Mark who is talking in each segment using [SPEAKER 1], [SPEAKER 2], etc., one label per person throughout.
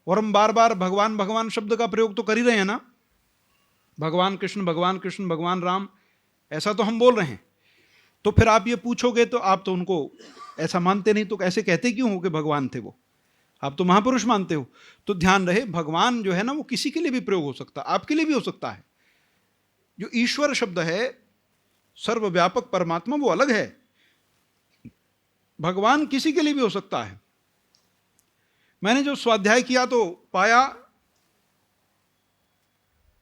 [SPEAKER 1] और हम बार बार भगवान भगवान शब्द का प्रयोग तो कर ही रहे हैं ना, भगवान कृष्ण भगवान राम, ऐसा तो हम बोल रहे हैं। तो फिर आप ये पूछोगे तो आप तो उनको ऐसा मानते नहीं, तो ऐसे कहते क्यों हो कि भगवान थे वो? आप तो महापुरुष मानते हो। तो ध्यान रहे, भगवान जो है ना वो किसी के लिए भी प्रयोग हो सकता है, आपके लिए भी हो सकता है। जो ईश्वर शब्द है, सर्वव्यापक परमात्मा, वो अलग है। भगवान किसी के लिए भी हो सकता है। मैंने जो स्वाध्याय किया तो पाया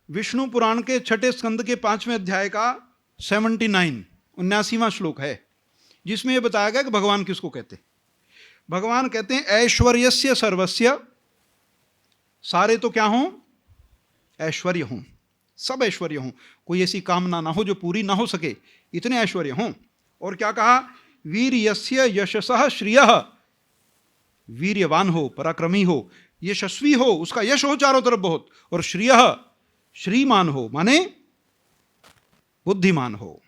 [SPEAKER 1] विष्णु पुराण के छठे स्कंद के 5वें अध्याय का 79वां श्लोक है, जिसमें यह बताया गया कि भगवान किसको कहते हैं। भगवान कहते हैं ऐश्वर्यस्य सर्वस्य, सारे तो क्या हों? ऐश्वर्य हों, सब ऐश्वर्य हों, कोई ऐसी कामना ना हो जो पूरी ना हो सके, इतने ऐश्वर्य हों। और क्या कहा? वीर्यस्य यशसः श्रियः, वीर्यवान हो, पराक्रमी हो, यशस्वी हो, उसका यश हो चारों तरफ बहुत, और श्रियः, श्रीमान हो माने बुद्धिमान हो।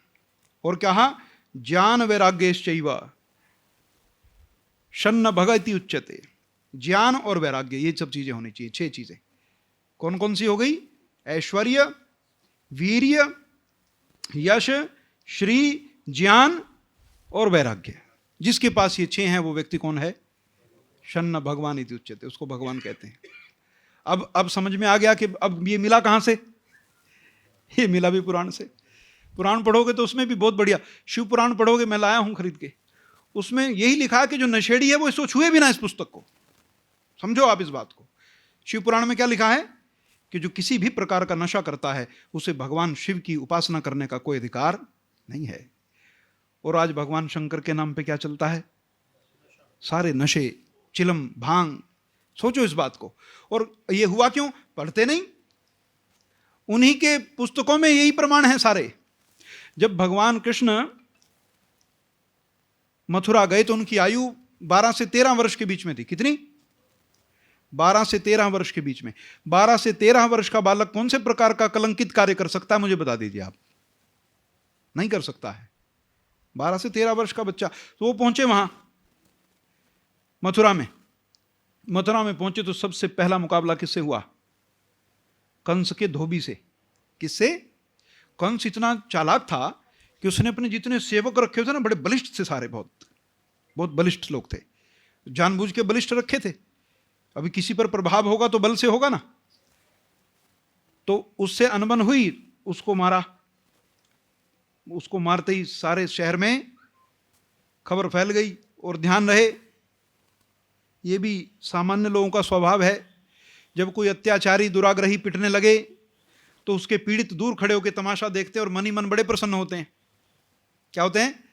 [SPEAKER 1] और कहा ज्ञान वैराग्यश्चैव शन्न भगति उच्यते, ज्ञान और वैराग्य, ये सब चीजें होनी चाहिए। 6 चीजें कौन कौन सी हो गई? ऐश्वर्य, वीर्य, यश, श्री, ज्ञान और वैराग्य। जिसके पास ये 6 हैं वो व्यक्ति कौन है? शन्न भगवान इति उच्यते, उसको भगवान कहते हैं। अब समझ में आ गया कि अब ये मिला कहां से? ये मिला भी पुराण से। पुराण पढ़ोगे तो उसमें भी बहुत बढ़िया, शिव पुराण पढ़ोगे, मैं लाया हूं खरीद के, उसमें यही लिखा है कि जो नशेड़ी है वो इसको छुए भी ना, इस पुस्तक को। समझो आप इस बात को। शिव पुराण में क्या लिखा है कि जो किसी भी प्रकार का नशा करता है उसे भगवान शिव की उपासना करने का कोई अधिकार नहीं है। और आज भगवान शंकर के नाम पे क्या चलता है? सारे नशे, चिलम, भांग। सोचो इस बात को। और ये हुआ क्यों? पढ़ते नहीं, उन्हीं के पुस्तकों में यही प्रमाण है सारे। जब भगवान कृष्ण मथुरा गए तो उनकी आयु 12 से 13 वर्ष के बीच में थी। कितनी? 12 से 13 वर्ष के बीच में। 12 से 13 वर्ष का बालक कौन से प्रकार का कलंकित कार्य कर सकता है, मुझे बता दीजिए आप। नहीं कर सकता है। 12 से 13 वर्ष का बच्चा। तो वो पहुंचे वहां मथुरा में। मथुरा में पहुंचे तो सबसे पहला मुकाबला किससे हुआ? कंस के धोबी से। किससे? कंस इतना चालाक था कि उसने अपने जितने सेवक रखे थे ना, बड़े बलिष्ठ थे सारे, बहुत बहुत बलिष्ठ लोग थे, जानबूझ के बलिष्ठ रखे थे। अभी किसी पर प्रभाव होगा तो बल से होगा ना। तो उससे अनबन हुई, उसको मारा। उसको मारते ही सारे शहर में खबर फैल गई। और ध्यान रहे, ये भी सामान्य लोगों का स्वभाव है, जब कोई अत्याचारी दुराग्रही पिटने लगे तो उसके पीड़ित दूर खड़े होकर तमाशा देखते हैं और मन ही मन बड़े प्रसन्न होते हैं। क्या होते हैं?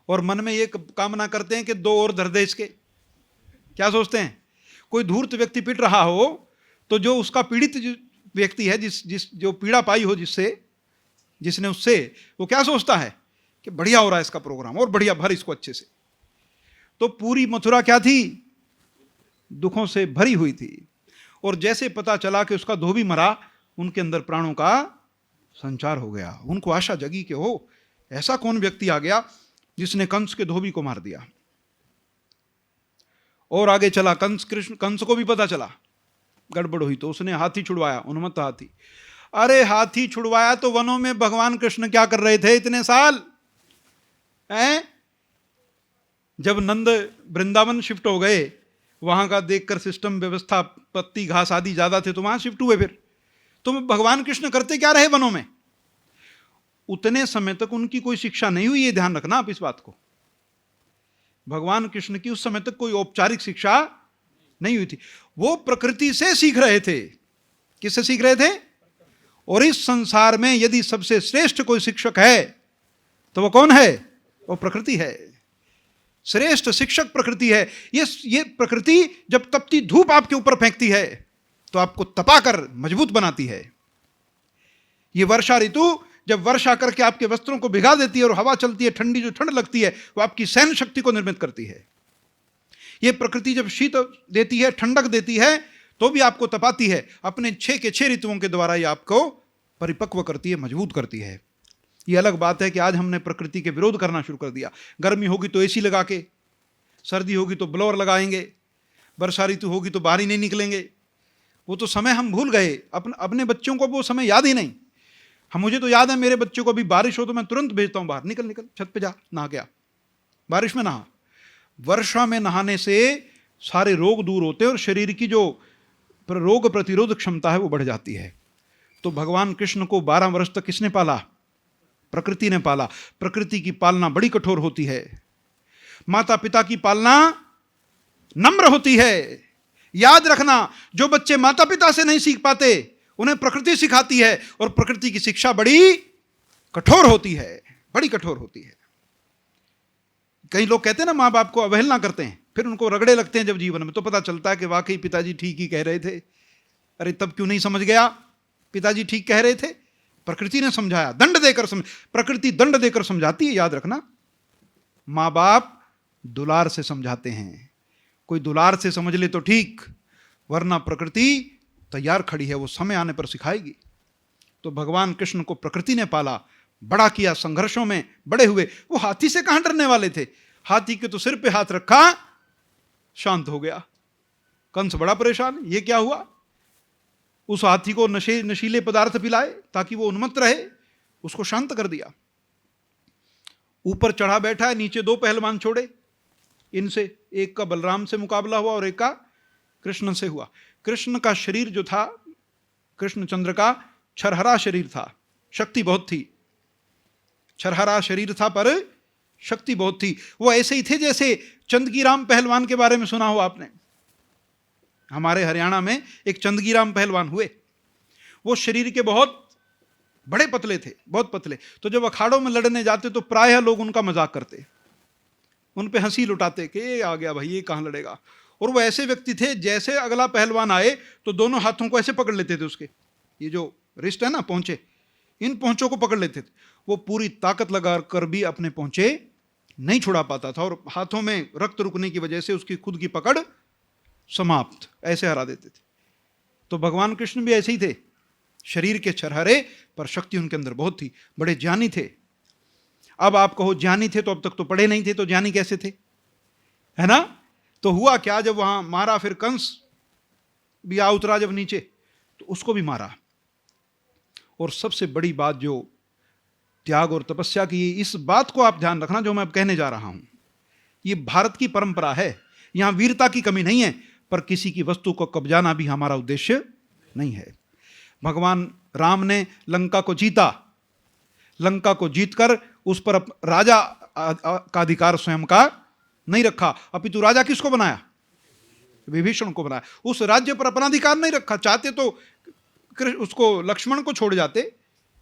[SPEAKER 1] और मन में ये कामना करते हैं कि 2 और धर दे इसके। क्या सोचते हैं? कोई धूर्त व्यक्ति पिट रहा हो तो जो उसका पीड़ित व्यक्ति है, जो पीड़ा पाई हो जिसने उससे, वो क्या सोचता है कि बढ़िया हो रहा है इसका प्रोग्राम, और बढ़िया, भर इसको अच्छे से। तो पूरी मथुरा क्या थी? दुखों से भरी हुई थी। और जैसे पता चला कि उसका धोबी मरा, उनके अंदर प्राणों का संचार हो गया। उनको आशा जगी कि हो, ऐसा कौन व्यक्ति आ गया जिसने कंस के धोबी को मार दिया। और आगे चला, कंस को भी पता चला, गड़बड़ हुई तो उसने हाथी छुड़वाया, उन्मत्त हाथी। अरे हाथी छुड़वाया तो वनों में भगवान कृष्ण क्या कर रहे थे इतने साल? जब नंद वृंदावन शिफ्ट हो गए, वहां का देखकर सिस्टम, व्यवस्था, पत्ती घास आदि ज्यादा थे तो वहां शिफ्ट हुए। फिर तो भगवान कृष्ण करते क्या रहे वनों में? उतने समय तक उनकी कोई शिक्षा नहीं हुई, ये ध्यान रखना आप इस बात को। भगवान कृष्ण की उस समय तक कोई औपचारिक शिक्षा नहीं हुई थी। वो प्रकृति से सीख रहे थे। किससे सीख रहे थे? और इस संसार में यदि सबसे श्रेष्ठ कोई शिक्षक है तो वो कौन है? वो प्रकृति है। श्रेष्ठ शिक्षक प्रकृति है। ये प्रकृति जब तपती धूप आपके ऊपर फेंकती है तो आपको तपाकर मजबूत बनाती है। ये वर्षा ऋतु जब वर्षा करके आपके वस्त्रों को भिगा देती है और हवा चलती है ठंडी, जो ठंड लगती है वो आपकी सहन शक्ति को निर्मित करती है। ये प्रकृति जब शीत देती है, ठंडक देती है, तो भी आपको तपाती है। अपने 6 के 6 ऋतुओं के द्वारा ये आपको परिपक्व करती है, मजबूत करती है। ये अलग बात है कि आज हमने प्रकृति के विरोध करना शुरू कर दिया। गर्मी होगी तो एसी लगा के, सर्दी होगी तो ब्लोअर लगाएंगे, वर्षा ऋतु होगी तो बाहर ही नहीं निकलेंगे, वो तो समय हम भूल गए, अपने बच्चों को वो समय याद ही नहीं। मुझे तो याद है, मेरे बच्चों को भी बारिश हो तो मैं तुरंत भेजता हूं बाहर, निकल निकल छत पे जा नहा के आ, बारिश में नहा। वर्षा में नहाने से सारे रोग दूर होते हैं और शरीर की जो रोग प्रतिरोध क्षमता है वो बढ़ जाती है। तो भगवान कृष्ण को 12 वर्ष तक किसने पाला? प्रकृति ने पाला। प्रकृति की पालना बड़ी कठोर होती है। माता पिता की पालना नम्र होती है। याद रखना, जो बच्चे माता पिता से नहीं सीख पाते उन्हें प्रकृति सिखाती है, और प्रकृति की शिक्षा बड़ी कठोर होती है, बड़ी कठोर होती है। कई लोग कहते हैं ना, मां बाप को अवहेलना करते हैं, फिर उनको रगड़े लगते हैं जब जीवन में, तो पता चलता है कि वाकई पिताजी ठीक ही कह रहे थे। अरे तब क्यों नहीं समझ गया? पिताजी ठीक कह रहे थे, प्रकृति ने समझाया, दंड देकर प्रकृति दंड देकर समझाती है। याद रखना, मां बाप दुलार से समझाते हैं। कोई दुलार से समझ ले तो ठीक, वरना प्रकृति तैयार खड़ी है, वो समय आने पर सिखाएगी। तो भगवान कृष्ण को प्रकृति ने पाला, बड़ा किया, संघर्षों में बड़े हुए। वो हाथी से कहां डरने वाले थे? हाथी के तो सिर पे हाथ रखा, शांत हो गया। कंस बड़ा परेशान, ये क्या हुआ? उस हाथी को नशीले पदार्थ पिलाए ताकि वो उन्मत्त रहे, उसको शांत कर दिया। ऊपर चढ़ा बैठा है, नीचे 2 पहलवान छोड़े, इनसे एक का बलराम से मुकाबला हुआ और एक का कृष्ण से हुआ। कृष्ण का शरीर जो था, कृष्णचंद्र का छरहरा शरीर था, शक्ति बहुत थी। छरहरा शरीर था पर शक्ति बहुत थी। वो ऐसे ही थे जैसे चंदगीराम पहलवान के बारे में सुना हो आपने। हमारे हरियाणा में एक चंदगीराम पहलवान हुए। वो शरीर के बहुत बड़े पतले थे, बहुत पतले। तो जब अखाड़ों में लड़ने जाते तो प्रायः लोग उनका मजाक करते, उन पे हंसी लुटाते कि ये आ गया भाई, ये कहां लड़ेगा। और वो ऐसे व्यक्ति थे, जैसे अगला पहलवान आए तो दोनों हाथों को ऐसे पकड़ लेते थे, उसके ये जो रिस्ट है ना, पहुंचे, इन पहुंचों को पकड़ लेते थे। वो पूरी ताकत लगा कर भी अपने पहुंचे नहीं छुड़ा पाता था, और हाथों में रक्त रुकने की वजह से उसकी खुद की पकड़ समाप्त, ऐसे हरा देते थे। तो भगवान कृष्ण भी ऐसे ही थे, शरीर के छरहरे पर शक्ति उनके अंदर बहुत थी, बड़े ज्ञानी थे। अब आप कहो ज्ञानी थे तो अब तक तो पढ़े नहीं थे, तो ज्ञानी कैसे थे, है ना? तो हुआ क्या, जब वहां मारा, फिर कंस भी आ उतरा जब नीचे, तो उसको भी मारा। और सबसे बड़ी बात जो त्याग और तपस्या की, इस बात को आप ध्यान रखना जो मैं अब कहने जा रहा हूं। ये भारत की परंपरा है, यहां वीरता की कमी नहीं है, पर किसी की वस्तु को कब्जाना भी हमारा उद्देश्य नहीं है। भगवान राम ने लंका को जीता, लंका को जीतकर उस पर राजा का अधिकार स्वयं का नहीं रखा, अपितु राजा किसको बनाया? विभीषण को बनाया। उस राज्य पर अपना अधिकार नहीं रखा। चाहते तो उसको लक्ष्मण को छोड़ जाते,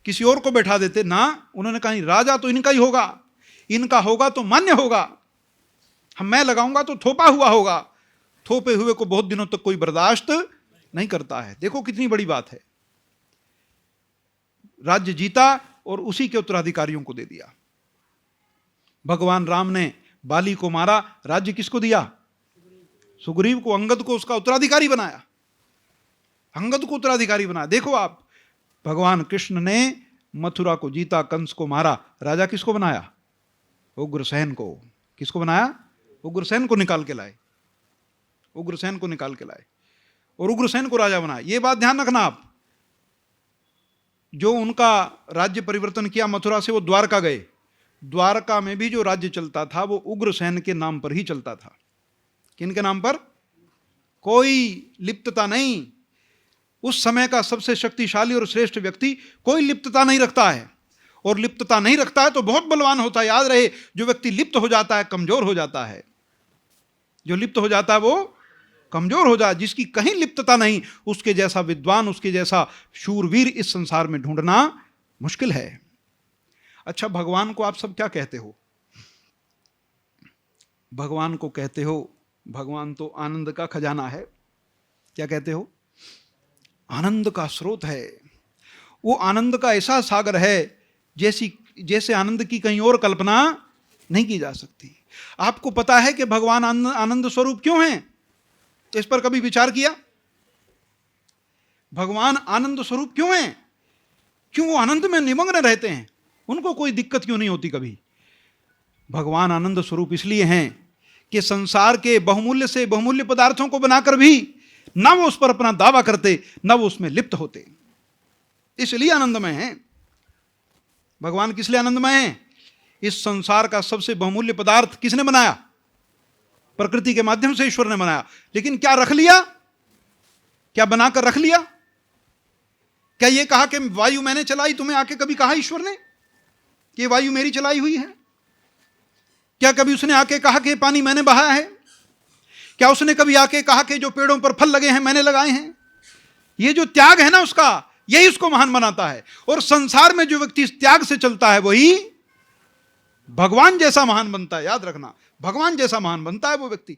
[SPEAKER 1] किसी और को बैठा देते ना, उन्होंने कहा राजा तो इनका ही होगा, इनका होगा तो मान्य होगा, मैं लगाऊंगा तो थोपा हुआ होगा। थोपे हुए को बहुत दिनों तक कोई बर्दाश्त नहीं करता है। देखो कितनी बड़ी बात है। राज्य जीता और उसी के उत्तराधिकारियों को दे दिया। भगवान राम ने बाली को मारा, राज्य किसको दिया? सुग्रीव को, अंगद को उसका उत्तराधिकारी बनाया, अंगद को उत्तराधिकारी बनाया। देखो आप, भगवान कृष्ण ने मथुरा को जीता, कंस को मारा, राजा किसको बनाया? उग्रसेन को। किसको बनाया? उग्रसेन को निकाल के लाए, उग्रसेन को निकाल के लाए और उग्रसेन को राजा बनाया। यह बात ध्यान रखना आप। जो उनका राज्य परिवर्तन किया मथुरा से, वो द्वारका गए। द्वारका में भी जो राज्य चलता था वो उग्रसेन के नाम पर ही चलता था। किन के नाम पर? कोई लिप्तता नहीं। उस समय का सबसे शक्तिशाली और श्रेष्ठ व्यक्ति कोई लिप्तता नहीं रखता है, और लिप्तता नहीं रखता है तो बहुत बलवान होता है। याद रहे, जो व्यक्ति लिप्त हो जाता है कमजोर हो जाता है। जो लिप्त हो जाता है वो कमजोर हो जाए। जिसकी कहीं लिप्तता नहीं, उसके जैसा विद्वान, उसके जैसा शूरवीर इस संसार में ढूंढना मुश्किल है। अच्छा, भगवान को आप सब क्या कहते हो? भगवान को कहते हो, भगवान तो आनंद का खजाना है। क्या कहते हो? आनंद का स्रोत है। वो आनंद का ऐसा सागर है जैसे आनंद की कहीं और कल्पना नहीं की जा सकती। आपको पता है कि भगवान आनंद स्वरूप क्यों हैं? इस पर कभी विचार किया? भगवान आनंद स्वरूप क्यों हैं? क्यों वो आनंद में निमग्न रहते हैं? उनको कोई दिक्कत क्यों नहीं होती कभी? भगवान आनंद स्वरूप इसलिए हैं कि संसार के बहुमूल्य से बहुमूल्य पदार्थों को बनाकर भी ना वो उस पर अपना दावा करते, ना वो उसमें लिप्त होते, इसलिए आनंदमय हैं। भगवान किस लिए आनंदमय हैं? इस संसार का सबसे बहुमूल्य पदार्थ किसने बनाया? प्रकृति के माध्यम से ईश्वर ने बनाया, लेकिन क्या रख लिया? क्या बनाकर रख लिया? क्या ये कहा कि वायु मैंने चलाई? तुम्हें आके कभी कहा ईश्वर ने कि वायु मेरी चलाई हुई है? क्या कभी उसने आके कहा कि पानी मैंने बहाया है? क्या उसने कभी आके कहा कि जो पेड़ों पर फल लगे हैं मैंने लगाए हैं? ये जो त्याग है ना उसका, यही उसको महान बनाता है। और संसार में जो व्यक्ति इस त्याग से चलता है वही भगवान जैसा महान बनता है। याद रखना, भगवान जैसा महान बनता है वो व्यक्ति।